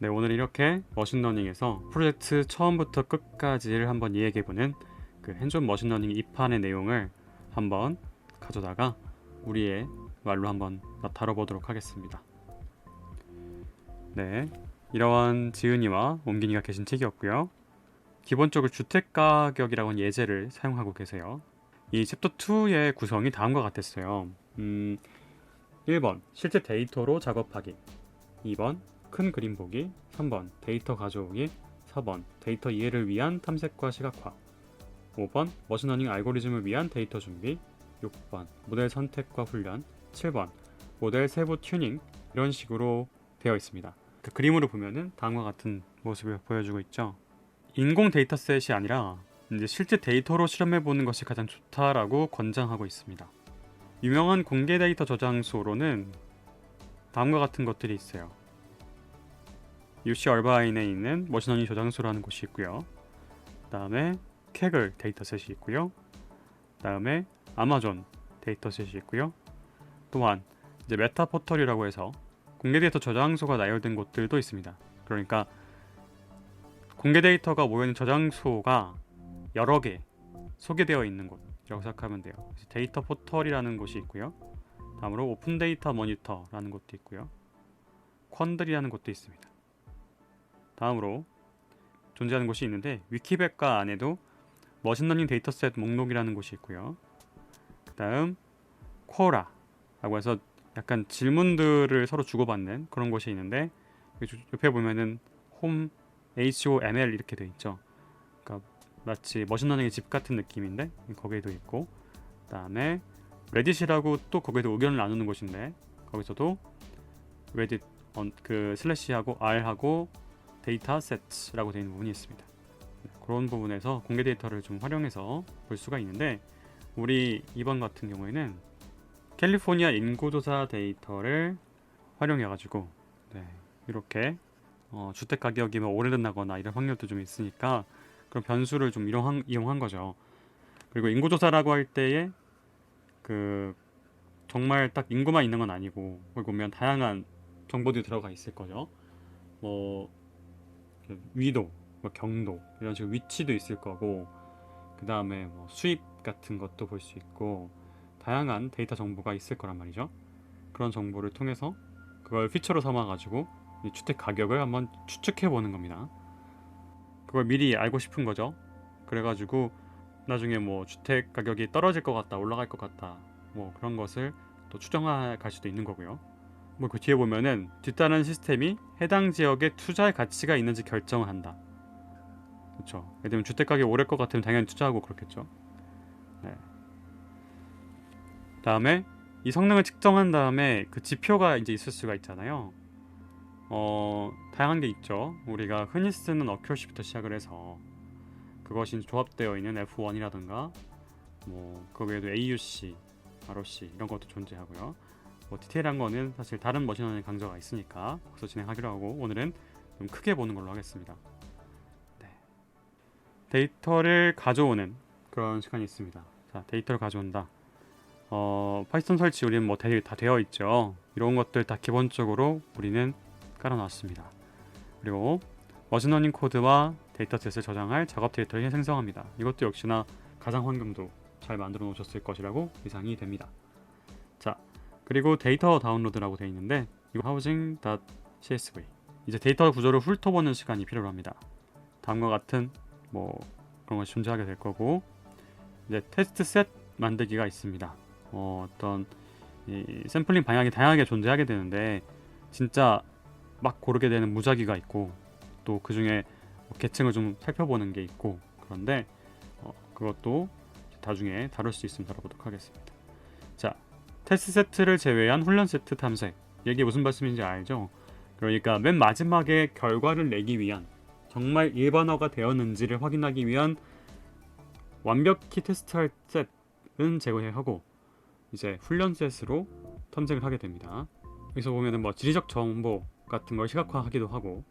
네, 오늘 이렇게 머신러닝에서 프로젝트 처음부터 끝까지를 한번 이야기해보는 그 핸즈온 머신러닝 2판의 내용을 한번 가져다가 우리의 말로 한번 다뤄보도록 하겠습니다. 네, 이러한 지은이와 옮긴이가 계신 책이었고요. 기본적으로 주택가격이라는 예제를 사용하고 계세요. 이 챕터 2의 구성이 다음과 같았어요. 1번 실제 데이터로 작업하기, 2번 큰 그림 보기, 3번 데이터 가져오기, 4번 데이터 이해를 위한 탐색과 시각화, 5번 머신러닝 알고리즘을 위한 데이터 준비, 6번 모델 선택과 훈련, 7번 모델 세부 튜닝. 이런 식으로 되어 있습니다. 그 그림으로 보면은 다음과 같은 모습을 보여주고 있죠. 인공 데이터셋이 아니라 이제 실제 데이터로 실험해 보는 것이 가장 좋다라고 권장하고 있습니다. 유명한 공개 데이터 저장소로는 다음과 같은 것들이 있어요. UC 얼바인에 있는 머신러닝 저장소라는 곳이 있고요. 그 다음에 캐글 데이터셋이 있고요. 그 다음에 아마존 데이터셋이 있고요. 또한 이제 메타 포털이라고 해서 공개 데이터 저장소가 나열된 곳들도 있습니다. 그러니까 공개 데이터가 모여있는 저장소가 여러 개 소개되어 있는 곳이라고 생각하면 돼요. 데이터 포털이라는 곳이 있고요. 다음으로 오픈 데이터 모니터라는 곳도 있고요. 퀀들이라는 곳도 있습니다. 다음으로 존재하는 곳이 있는데 위키백과 안에도 머신러닝 데이터셋 목록이라는 곳이 있고요. 그 다음 쿼라라고 해서 약간 질문들을 서로 주고받는 그런 곳이 있는데 옆에 보면은 홈 HOML 이렇게 돼 있죠. 그러니까 마치 머신러닝의 집 같은 느낌인데 거기에도 있고, 그 다음에 레딧이라고 또 거기에도 의견을 나누는 곳인데 거기서도 레딧 그 슬래시하고 r하고 데이터 세트라고 되어 있는 부분이 있습니다. 그런 부분에서 공개 데이터를 좀 활용해서 볼 수가 있는데, 우리 이번 같은 경우에는 캘리포니아 인구조사 데이터를 활용해가지고 이렇게 주택 가격이 오르는다거나 이런 확률도 좀 있으니까 그런 변수를 좀 이용한 거죠. 그리고 인구조사라고 할 때에 그 정말 딱 인구만 있는 건 아니고 거기 보면 다양한 정보들이 들어가 있을 거죠. 뭐 위도, 뭐 경도 이런 식으로 위치도 있을 거고, 그 다음에 뭐 수입 같은 것도 볼 수 있고 다양한 데이터 정보가 있을 거란 말이죠. 그런 정보를 통해서 그걸 피처로 삼아 가지고 주택 가격을 한번 추측해 보는 겁니다. 그걸 미리 알고 싶은 거죠. 그래가지고 나중에 뭐 주택 가격이 떨어질 것 같다, 올라갈 것 같다, 뭐 그런 것을 또 추정할 수도 있는 거고요. 뭐 그 뒤에 보면은 뒤따르는 시스템이 해당 지역에 투자할 가치가 있는지 결정을 한다. 그렇죠. 예를 들면 주택 가격이 오를 것 같으면 당연히 투자하고 그렇겠죠. 네. 다음에 이 성능을 측정한 다음에 그 지표가 이제 있을 수가 있잖아요. 다양한 게 있죠. 우리가 흔히 쓰는 어큐러시부터 시작을 해서 그것이 조합되어 있는 F1이라든가 그 외에도 AUC, ROC 이런 것도 존재하고요. 뭐 디테일한 거는 사실 다른 머신러닝 강좌가 있으니까 거기서 진행하기로 하고 오늘은 좀 크게 보는 걸로 하겠습니다. 네. 데이터를 가져오는 그런 시간이 있습니다. 자, 데이터를 가져온다. 파이썬 설치 우리는 뭐 다 되어 있죠. 이런 것들 다 기본적으로 우리는 깔아놨습니다. 그리고 머신러닝 코드와 데이터셋을 저장할 작업 데이터를 생성합니다. 이것도 역시나 가상 환경도 잘 만들어 놓으셨을 것이라고 예상이 됩니다. 자, 그리고 데이터 다운로드라고 되어 있는데 이거 housing.csv, 이제 데이터 구조를 훑어보는 시간이 필요합니다. 다음과 같은 뭐 그런 것이 존재하게 될 거고, 이제 테스트 셋 만들기가 있습니다. 어떤 이 샘플링 방향이 다양하게 존재하게 되는데 진짜 막 고르게 되는 무작위가 있고 또 그 중에 계층을 좀 살펴보는 게 있고, 그런데 그것도 나중에 다룰 수 있으면 다뤄보도록 하겠습니다. 자, 테스트 세트를 제외한 훈련 세트 탐색, 이게 무슨 말씀인지 알죠? 그러니까 맨 마지막에 결과를 내기 위한, 정말 일반화가 되었는지를 확인하기 위한 완벽히 테스트할 셋은 제거하고 이제 훈련 셋으로 탐색을 하게 됩니다. 여기서 보면은 뭐 지리적 정보 같은 걸 시각화하기도 하고,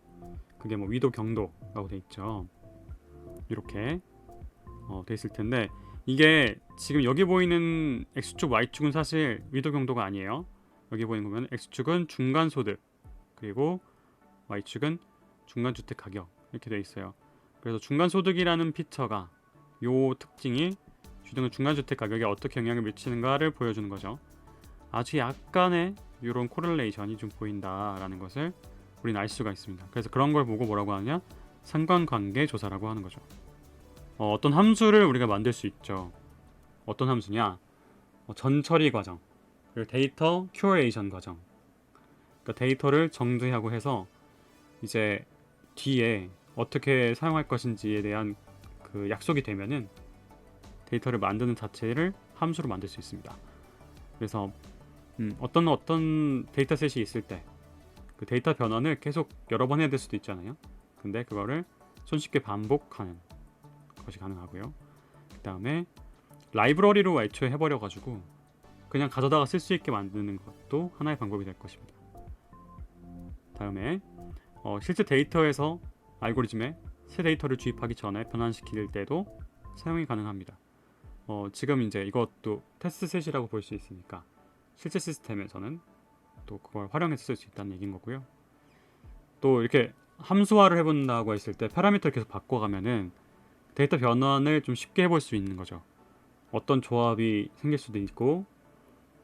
그게 뭐 위도 경도라고 돼 있죠. 이렇게 돼 있을 텐데, 이게 지금 여기 보이는 X축, Y축은 사실 위도 경도가 아니에요. 여기 보이는 거 보면 X축은 중간 소득, 그리고 Y축은 중간주택 가격 이렇게 되어 있어요. 그래서 중간소득이라는 피처가 요 특징이 주등의 중간주택 가격에 어떻게 영향을 미치는가를 보여주는 거죠. 아주 약간의 이런 코릴레이션이 좀 보인다라는 것을 우리는 알 수가 있습니다. 그래서 그런 걸 보고 뭐라고 하냐? 상관관계 조사라고 하는 거죠. 어떤 함수를 우리가 만들 수 있죠. 어떤 함수냐? 전처리 과정, 그리고 데이터 큐레이션 과정. 그러니까 데이터를 정제하고 해서 이제 뒤에 어떻게 사용할 것인지에 대한 그 약속이 되면은 데이터를 만드는 자체를 함수로 만들 수 있습니다. 그래서 어떤 데이터셋이 있을 때 그 데이터 변환을 계속 여러 번 해야 될 수도 있잖아요. 근데 그거를 손쉽게 반복하는 것이 가능하고요. 그 다음에 라이브러리로 애초에 해버려가지고 그냥 가져다가 쓸 수 있게 만드는 것도 하나의 방법이 될 것입니다. 다음에 실제 데이터에서 알고리즘에 새 데이터를 주입하기 전에 변환시킬 때도 사용이 가능합니다. 지금 이제 이것도 테스트셋이라고 볼 수 있으니까 실제 시스템에서는 또 그걸 활용해서 쓸 수 있다는 얘기인 거고요. 또 이렇게 함수화를 해본다고 했을 때 파라미터를 계속 바꿔가면은 데이터 변환을 좀 쉽게 해볼 수 있는 거죠. 어떤 조합이 생길 수도 있고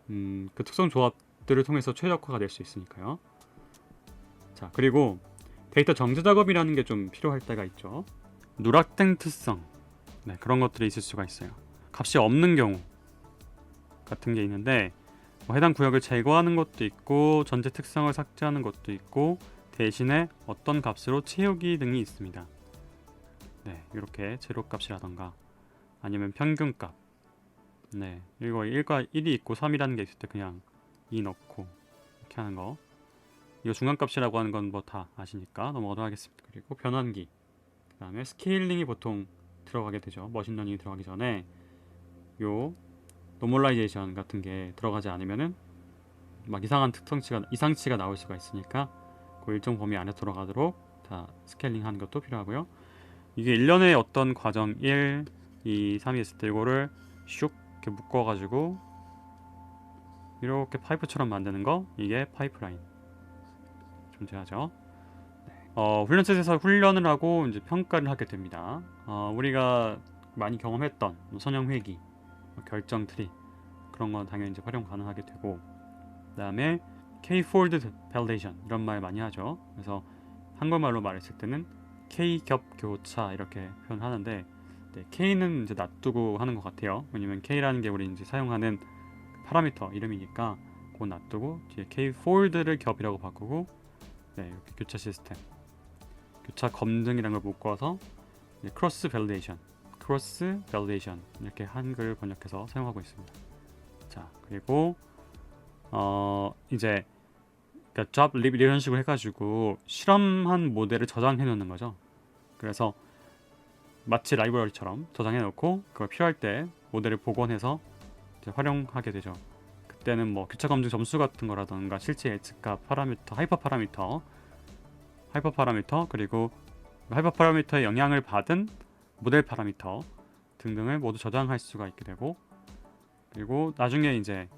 그 특성 조합들을 통해서 최적화가 될 수 있으니까요. 자, 그리고 데이터 정제 작업이라는 게 좀 필요할 때가 있죠. 누락된 특성, 네, 그런 것들이 있을 수가 있어요. 값이 없는 경우 같은 게 있는데 해당 구역을 제거하는 것도 있고 전체 특성을 삭제하는 것도 있고 대신에 어떤 값으로 채우기 등이 있습니다. 네, 이렇게 제로값이라던가 아니면 평균값, 네, 이거 1이 있고 3이라는 게 있을 때 그냥 2 넣고 이렇게 하는 거, 이거 중간값이라고 하는 건 뭐 다 아시니까 넘어가도록 하겠습니다. 그리고 변환기, 그 다음에 스케일링이 보통 들어가게 되죠. 머신러닝이 들어가기 전에 요 노멀라이제이션 같은 게 들어가지 않으면은 막 이상치가 나올 수가 있으니까 그 일정 범위 안에 들어가도록 다 스케일링 하는 것도 필요하고요. 이게 1년의 어떤 과정 1, 2, 3이 있을 때 이거를 슉 이렇게 묶어가지고 이렇게 파이프처럼 만드는 거, 이게 파이프라인 존재하죠. 훈련셋에서 훈련을 하고 이제 평가를 하게 됩니다. 우리가 많이 경험했던 선형 회기, 결정 트리 그런 건 당연히 이제 활용 가능하게 되고, 그 다음에 K-fold validation 이런 말 많이 하죠. 그래서 한국말로 말했을 때는 K-겹 교차 이렇게 표현하는데, 네, K는 이제 놔두고 하는 것 같아요. 왜냐면 K라는 게 우리 이제 사용하는 파라미터 이름이니까 그거 놔두고 뒤에 K-fold를 겹이라고 바꾸고, 네, 이렇게 교차 시스템, 교차 검증이라는 걸 묶어서 크로스 밸리데이션 이렇게 한글 번역해서 사용하고 있습니다. 자, 그리고 이제 그러니까 job lib 이런 식으로 해가지고 실험한 모델을 저장해 놓는 거죠. 그래서 마치 라이브러리처럼 저장해 놓고 그걸 필요할 때 모델을 복원해서 이제 활용하게 되죠. 그때는 뭐 교차 검증 점수 같은 거라던가 실제 예측값 파라미터, 하이퍼 파라미터, 그리고 하이퍼 파라미터의 영향을 받은 모델 파라미터 등등을 모두 저장할 수가 있게 되고, 그리고 나중에 이제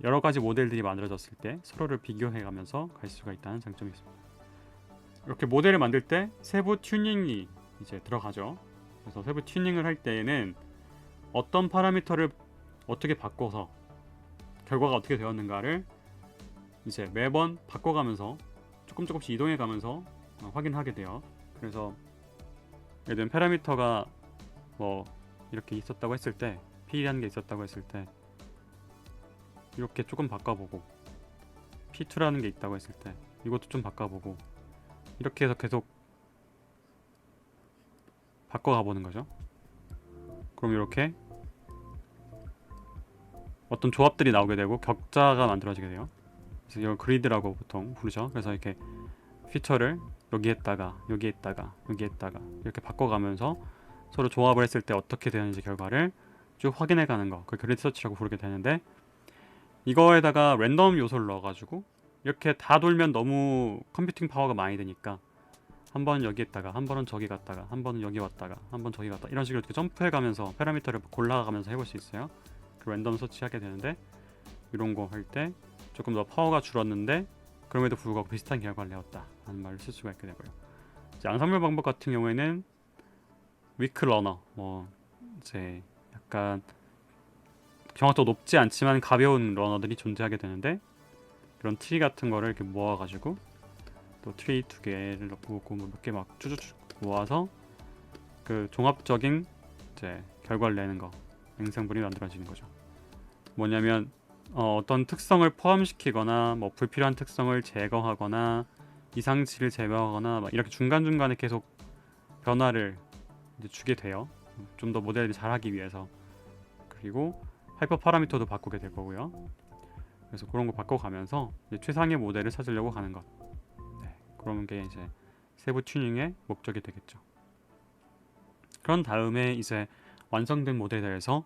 여러 가지 모델들이 만들어졌을 때 서로를 비교해 가면서 갈 수가 있다는 장점이 있습니다. 이렇게 모델을 만들 때 세부 튜닝이 이제 들어가죠. 그래서 세부 튜닝을 할 때에는 어떤 파라미터를 어떻게 바꿔서 결과가 어떻게 되었는가를 이제 매번 바꿔가면서 조금씩 이동해 가면서 확인하게 돼요. 그래서 예를 들면 파라미터가 뭐 이렇게 있었다고 했을 때, P라는 게 있었다고 했을 때 이렇게 조금 바꿔보고, P2라는 게 있다고 했을 때 이것도 좀 바꿔보고, 이렇게 해서 계속 바꿔가 보는 거죠. 그럼 이렇게 어떤 조합들이 나오게 되고 격자가 만들어지게 돼요. 그래서 이걸 그리드라고 보통 부르죠. 그래서 이렇게 피처를 여기에다가 이렇게 바꿔가면서 서로 조합을 했을 때 어떻게 되는지 결과를 쭉 확인해 가는 거, 그걸 그리드 서치라고 부르게 되는데, 이거에다가 랜덤 요소를 넣어가지고 이렇게 다 돌면 너무 컴퓨팅 파워가 많이 드니까 한 번은 여기에다가, 한 번은 저기 갔다가, 한 번은 여기 왔다가, 한 번 저기 갔다, 이런 식으로 이렇게 점프해가면서 파라미터를 골라가면서 해볼 수 있어요. 그 랜덤 서치하게 되는데, 이런 거 할 때 조금 더 파워가 줄었는데 그럼에도 불구하고 비슷한 결과를 내었다 라는 말을 쓸 수가 있게 되고요. 이제 앙상블 방법 같은 경우에는 위크 러너, 이제 약간 정확도 높지 않지만 가벼운 러너들이 존재하게 되는데, 그런 트리 같은 거를 이렇게 모아가지고 또 트리 2개를 넣고 몇 개 막 쭉쭉 모아서 그 종합적인 이제 결과를 내는 거, 앵상블이 만들어지는 거죠. 뭐냐면 어떤 특성을 포함시키거나 뭐 불필요한 특성을 제거하거나 이상치를 제거하거나 막 이렇게 중간중간에 계속 변화를 이제 주게 돼요. 좀 더 모델을 잘하기 위해서. 그리고 하이퍼 파라미터도 바꾸게 될 거고요. 그래서 그런 거 바꿔가면서 이제 최상의 모델을 찾으려고 하는 것. 네, 그런 게 이제 세부 튜닝의 목적이 되겠죠. 그런 다음에 이제 완성된 모델에 대해서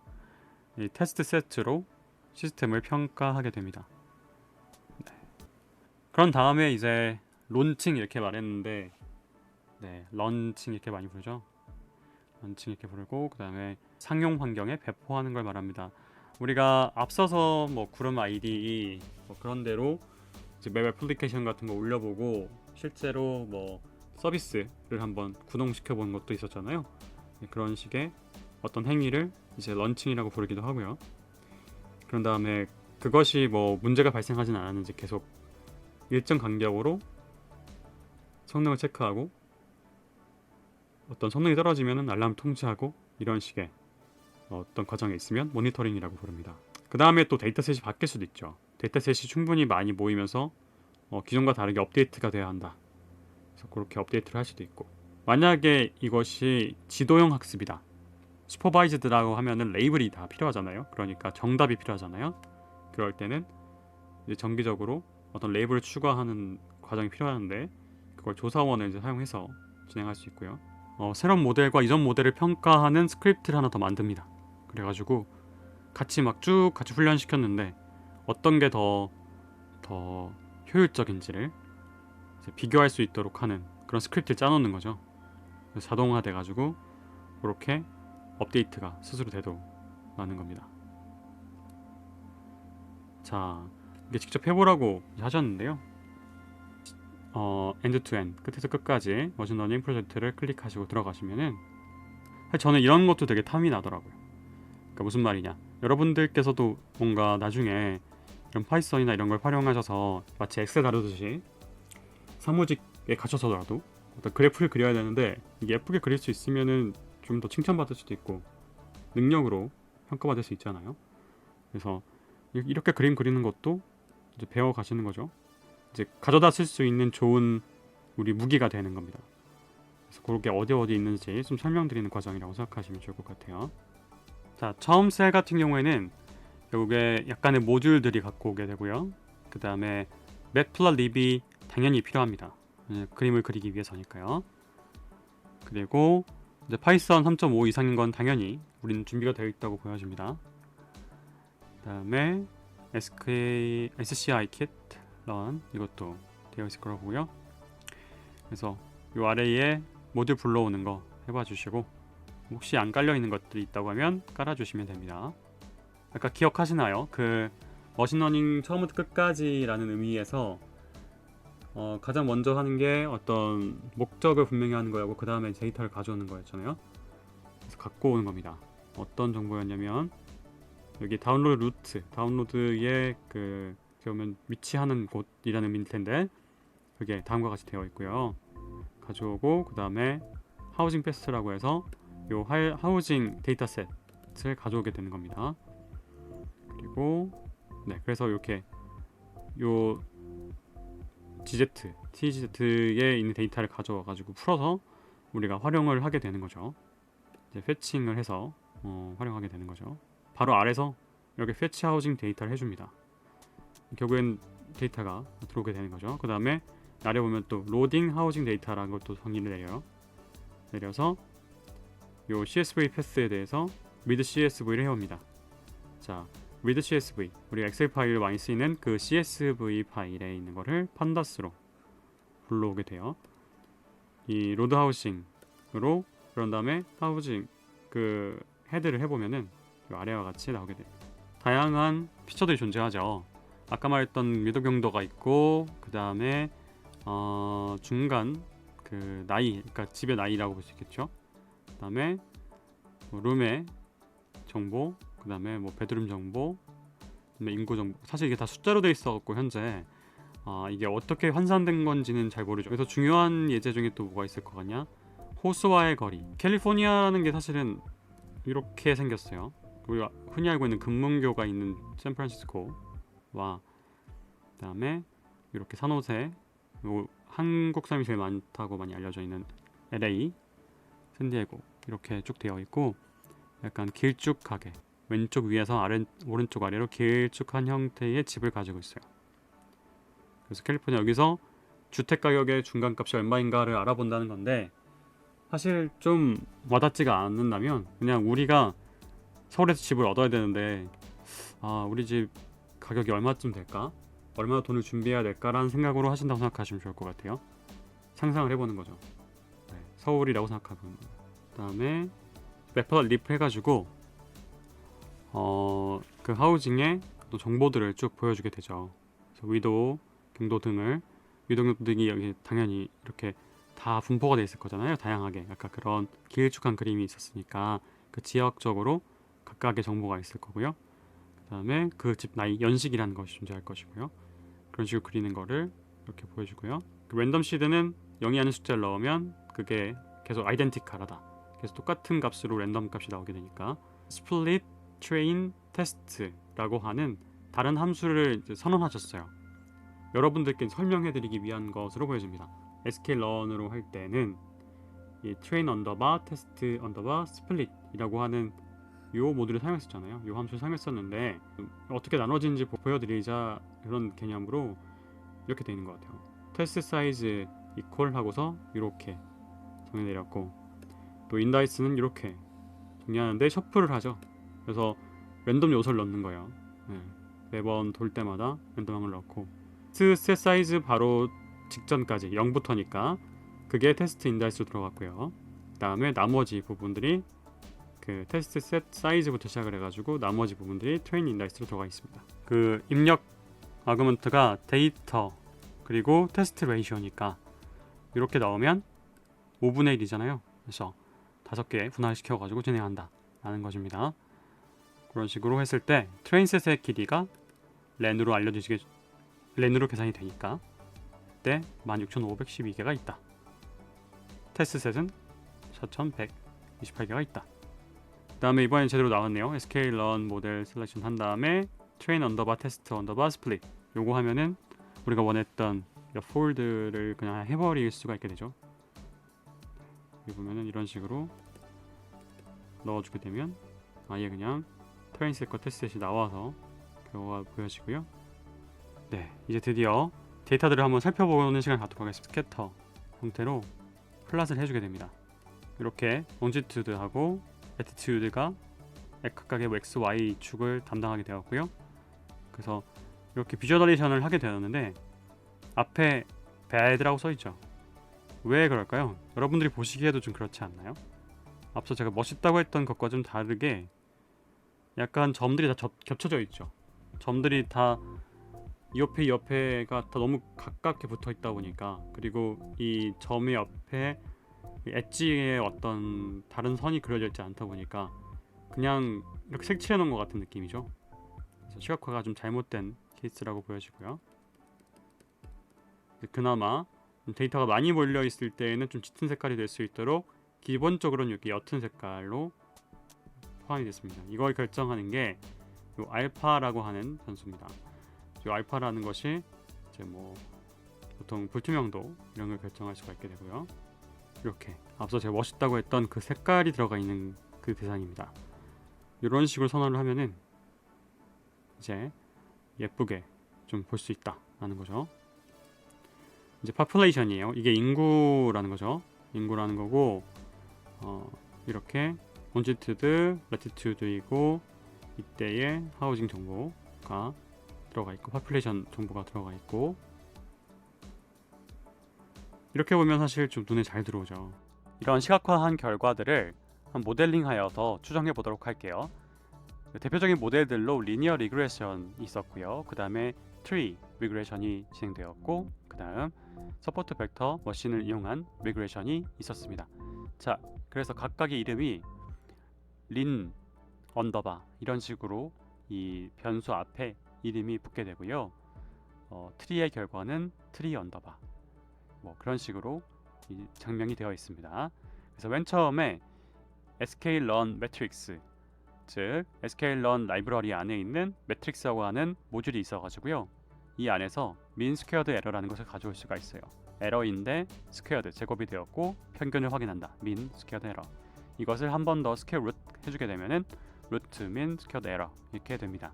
이 테스트 세트로 시스템을 평가하게 됩니다. 네. 그런 다음에 이제 론칭 이렇게 말했는데, 네, 런칭 이렇게 많이 부르죠. 런칭 이렇게 부르고 그 다음에 상용 환경에 배포하는 걸 말합니다. 우리가 앞서서 뭐 구름 IDE 뭐 그런 대로 이제 웹 애플리케이션 같은 거 올려보고 실제로 뭐 서비스를 한번 구동시켜 보는 것도 있었잖아요. 네, 그런 식의 어떤 행위를 이제 런칭이라고 부르기도 하고요. 그런 다음에 그것이 뭐 문제가 발생하진 않았는지 계속 일정 간격으로 성능을 체크하고 어떤 성능이 떨어지면 알람 통지하고 이런 식의 어떤 과정이 있으면 모니터링이라고 부릅니다. 그 다음에 또 데이터셋이 바뀔 수도 있죠. 데이터셋이 충분히 많이 모이면서 기존과 다르게 업데이트가 돼야 한다. 그래서 그렇게 업데이트를 할 수도 있고, 만약에 이것이 지도형 학습이다, 슈퍼바이즈드라고 하면은 레이블이 다 필요하잖아요. 그러니까 정답이 필요하잖아요. 그럴 때는 이제 정기적으로 어떤 레이블을 추가하는 과정이 필요한데 그걸 조사원을 이제 사용해서 진행할 수 있고요. 새로운 모델과 이전 모델을 평가하는 스크립트를 하나 더 만듭니다. 그래가지고 같이 훈련시켰는데 어떤 게 더 효율적인지를 이제 비교할 수 있도록 하는 그런 스크립트를 짜놓는 거죠. 자동화돼가지고 그렇게 업데이트가 스스로 돼도 나는 겁니다. 자, 이게 직접 해보라고 하셨는데요. 엔드 투 엔드, 끝에서 끝까지 머신러닝 프로젝트를 클릭하시고 들어가시면은, 사실 저는 이런 것도 되게 탐이 나더라고요. 그러니까 무슨 말이냐, 여러분들께서도 뭔가 나중에 이런 파이썬이나 이런 걸 활용하셔서 마치 엑셀 다루듯이 사무직에 가셔서라도 어떤 그래프를 그려야 되는데, 이게 예쁘게 그릴 수 있으면은 좀 더 칭찬받을 수도 있고 능력으로 평가받을 수 있잖아요. 그래서 이렇게 그림 그리는 것도 이제 배워 가시는 거죠. 이제 가져다 쓸 수 있는 좋은 우리 무기가 되는 겁니다. 그래서 그렇게 어디 있는지 좀 설명드리는 과정이라고 생각하시면 좋을 것 같아요. 자, 처음 셀 같은 경우에는 결국에 약간의 모듈들이 갖고 오게 되고요. 그 다음에 매플러립이 당연히 필요합니다. 그림을 그리기 위해서니까요. 그리고 이제 파이썬 3.5 이상인 건 당연히 우리는 준비가 되어 있다고 보여집니다. 그 다음에 SCI kit run 이것도 되어 있을 거라고 보고요. 그래서 이 아래에 모듈 불러오는 거 해봐 주시고, 혹시 안 깔려 있는 것들이 있다고 하면 깔아 주시면 됩니다. 아까 기억하시나요? 그 머신러닝 처음부터 끝까지라는 의미에서 가장 먼저 하는 게 어떤 목적을 분명히 하는 거고, 그 다음에 데이터를 가져오는 거였잖아요. 그래서 갖고 오는 겁니다. 어떤 정보였냐면 여기 다운로드 루트, 다운로드의 그 그러면 위치하는 곳이라는 의미일 텐데, 그게 다음과 같이 되어 있고요. 가져오고 그 다음에 하우징 패스트라고 해서 요 하우징 데이터셋을 가져오게 되는 겁니다. 그리고 네, 그래서 이렇게 요 TZ에 있는 데이터를 가져와 가지고 풀어서 우리가 활용을 하게 되는 거죠. 이제 패칭을 해서 활용하게 되는 거죠. 바로 아래서 이렇게 패치 하우징 데이터를 해줍니다. 결국엔 데이터가 들어오게 되는 거죠. 그 다음에 아래 보면 또 로딩 하우징 데이터라는 것도 정의를 내려서 요 CSV 패스에 대해서 with CSV를 해옵니다. 자, with CSV, 우리가 엑셀 파일로 많이 쓰이는 그 CSV 파일에 있는 거를 판다스로 불러오게 돼요. 이 로드 하우징으로, 그런 다음에 하우징 그 헤드를 해보면은 요 아래와 같이 나오게 돼요. 다양한 피처들이 존재하죠. 아까 말했던 미도 경도가 있고, 그 다음에 중간 그 그 나이, 그러니까 집의 나이라고 볼 수 있겠죠. 그다음에 뭐 룸의 정보, 그다음에 뭐 베드룸 정보, 그다음에 인구 정보. 사실 이게 다 숫자로 돼 있어갖고 현재 이게 어떻게 환산된 건지는 잘 모르죠. 그래서 중요한 예제 중에 또 뭐가 있을 것 같냐? 호수와의 거리. 캘리포니아라는 게 사실은 이렇게 생겼어요. 우리가 흔히 알고 있는 금문교가 있는 샌프란시스코와 그다음에 이렇게 산호세, 한국 사람이 제일 많다고 많이 알려져 있는 LA, 샌디에고 이렇게 쭉 되어 있고 약간 길쭉하게 왼쪽 위에서 오른쪽 아래로 길쭉한 형태의 집을 가지고 있어요. 그래서 캘리포니아 여기서 주택 가격의 중간값이 얼마인가를 알아본다는 건데 사실 좀 와닿지가 않는다면 그냥 우리가 서울에서 집을 얻어야 되는데 우리 집 가격이 얼마쯤 될까? 얼마나 돈을 준비해야 될까라는 생각으로 하신다고 생각하시면 좋을 것 같아요. 상상을 해보는 거죠. 네, 서울이라고 생각하면. 그 다음에 맵을 립해가지고 그 하우징의 또 정보들을 쭉 보여주게 되죠. 그래서 위도, 경도 등을 위도 등이 여기 당연히 이렇게 다 분포가 돼 있을 거잖아요. 다양하게 약간 그런 길쭉한 그림이 있었으니까 그 지역적으로 각각의 정보가 있을 거고요. 그 다음에 그 집 나이, 연식이라는 것이 존재할 것이고요. 그런 식으로 그리는 거를 이렇게 보여주고요. 그 랜덤 시드는 0이 아닌 숫자를 넣으면 그게 계속 아이덴티컬하다. 그래서 똑같은 값으로 랜덤 값이 나오게 되니까 split train test라고 하는 다른 함수를 이제 선언하셨어요. 여러분들께 설명해드리기 위한 것으로 보여집니다. sklearn으로 할 때는 이 train 언더바 test 언더바 split이라고 하는 요 모듈을 사용했었잖아요. 요 함수를 사용했었는데 어떻게 나눠지는지 보여드리자 이런 개념으로 이렇게 되어 있는 것 같아요. 테스트 사이즈 이퀄 하고서 이렇게 정해내렸고 또 인다이스는 이렇게 정리하는데 셔플을 하죠. 그래서 랜덤 요소를 넣는 거예요. 네. 매번 돌 때마다 랜덤함을 넣고 테스트 사이즈 바로 직전까지 0부터니까 그게 테스트 인다이스로 들어갔고요. 그 다음에 나머지 부분들이 그 테스트 셋 사이즈부터 시작을 해가지고 나머지 부분들이 트레인 인다이스로 들어가 있습니다. 그 입력 아규먼트가 데이터 그리고 테스트 레이시오니까 이렇게 나오면 5분의 1이잖아요. 그래서 5개 분할시켜가지고 진행한다 라는 것입니다. 그런 식으로 했을 때 트레인셋의 길이가 렌으로 계산이 되니까 그때 16,512개가 있다. 테스트셋은 4,128개가 있다. 그 다음에 이번엔 제대로 나왔네요. sklearn 모델 셀렉션 한 다음에 train 언더바 테스트 언더바 스플릿 요거 하면은 우리가 원했던 폴드를 그냥 해버릴 수가 있게 되죠. 여기 보면은 이런 식으로 넣어주게 되면 아예 그냥 트레인셋과 테스트셋이 나와서 결과가 보여지고요. 네, 이제 드디어 데이터들을 한번 살펴보는 시간을 갖도록 하겠습니다. 스캐터 형태로 플랫을 해주게 됩니다. 이렇게 롱지튜드하고 애티튜드가 각각의 x, y 축을 담당하게 되었고요. 그래서 이렇게 비주얼레이션을 하게 되었는데 앞에 bad라고 써있죠. 왜 그럴까요? 여러분들이 보시기에도 좀 그렇지 않나요? 앞서 제가 멋있다고 했던 것과 좀 다르게 약간 점들이 다 겹쳐져 있죠. 점들이 다 이 옆에가 다 너무 가깝게 붙어 있다 보니까 그리고 이 점의 옆에 엣지에 어떤 다른 선이 그려져 있지 않다 보니까 그냥 이렇게 색칠해 놓은 것 같은 느낌이죠. 그래서 시각화가 좀 잘못된 케이스라고 보여지고요. 그나마 데이터가 많이 몰려 있을 때에는 좀 짙은 색깔이 될 수 있도록 기본적으로는 여기 옅은 색깔로 포함이 됐습니다. 이걸 결정하는 게 요 알파라고 하는 변수입니다. 이 알파라는 것이 이제 뭐 보통 불투명도 이런 걸 결정할 수가 있게 되고요. 이렇게 앞서 제가 멋있다고 했던 그 색깔이 들어가 있는 그 대상입니다. 이런 식으로 선언을 하면은 이제 예쁘게 좀 볼 수 있다라는 거죠. 이제 population이에요. 이게 인구라는 거죠. 인구라는 거고 이렇게 longitude, latitude이고 이때의 하우징 정보가 들어가 있고 population 정보가 들어가 있고 이렇게 보면 사실 좀 눈에 잘 들어오죠. 이런 시각화한 결과들을 모델링하여서 추정해 보도록 할게요. 대표적인 모델들로 리니어 리그레션이 있었고요. 그 다음에 트리 리그레션이 진행되었고, 그 다음 서포트 벡터 머신을 이용한 리그레션이 있었습니다. 자, 그래서 각각의 이름이 린 언더바 이런 식으로 이 변수 앞에 이름이 붙게 되고요. 트리의 결과는 트리 언더바 뭐 그런 식으로 이 장명이 되어 있습니다. 그래서 맨 처음에 sklearn matrix, 즉 sklearn 라이브러리 안에 있는 매트릭스라고 하는 모듈이 있어가지고요. 이 안에서 mean squared error라는 것을 가져올 수가 있어요. 에러인데 squared 제곱이 되었고 평균을 확인한다. mean squared error. 이것을 한 번 더 스퀘어 루트 해주게 되면은 루트 mean squared error 이렇게 됩니다.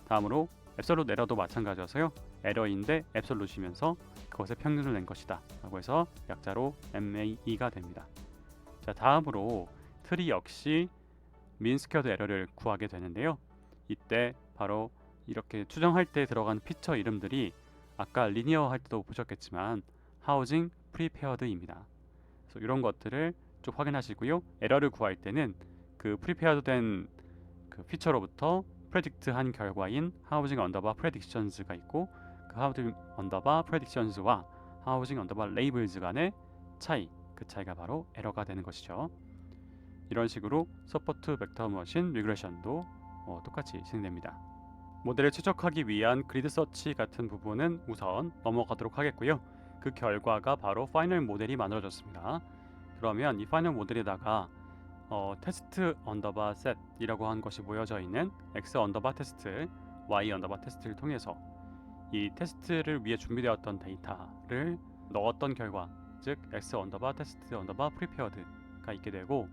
다음으로 앱솔루트 에러도 마찬가지여서요. 에러인데 앱솔루트이면서 그것의 평균을 낸 것이다 라고 해서 약자로 MAE가 됩니다. 자, 다음으로 트리 역시 mean squared error를 구하게 되는데요. 이때 바로 이렇게 추정할 때 들어간 피처 이름들이 아까 리니어 할 때도 보셨겠지만 housing prepared입니다. 그래서 이런 것들을 좀 확인하시고요. 에러를 구할 때는 그 prepared 된 그 피처로부터 predict한 결과인 housing underbar predictions가 있고, 그 housing underbar predictions와 housing underbar labels 간의 차이, 그 차이가 바로 에러가 되는 것이죠. 이런 식으로 서포트 벡터 머신 리그레션도 똑같이 진행됩니다. 모델을 최적화하기 위한 그리드 서치 같은 부분은 우선 넘어가도록 하겠고요. 그 결과가 바로 파이널 모델이 만들어졌습니다. 그러면 이 파이널 모델에다가 테스트 언더바 셋이라고 한 것이 모여져 있는 x 언더바 테스트, y 언더바 테스트를 통해서 이 테스트를 위해 준비되었던 데이터를 넣었던 결과, 즉 x 언더바 테스트 언더바 프리페어드가 있게 되고,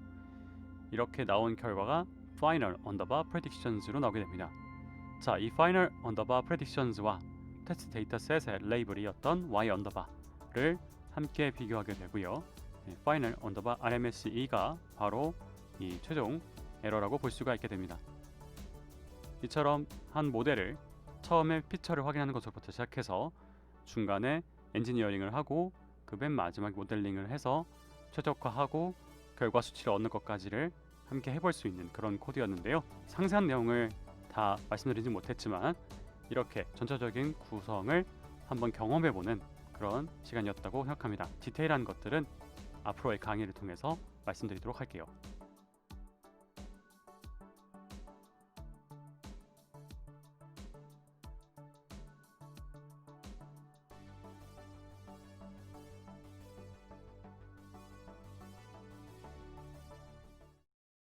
이렇게 나온 결과가 final 언더바 predictions로 나오게 됩니다. 자, 이 final 언더바 predictions와 테스트 데이터 셋의 레이블이었던 y 언더바를 함께 비교하게 되고요. final 언더바 RMSE가 바로 이 최종 에러라고 볼 수가 있게 됩니다. 이처럼 한 모델을 처음에 피처를 확인하는 것부터 시작해서 중간에 엔지니어링을 하고 그 맨 마지막 모델링을 해서 최적화하고 결과 수치를 얻는 것까지를 함께 해볼 수 있는 그런 코드였는데요. 상세한 내용을 다 말씀드리지 못했지만 이렇게 전체적인 구성을 한번 경험해보는 그런 시간이었다고 생각합니다. 디테일한 것들은 앞으로의 강의를 통해서 말씀드리도록 할게요.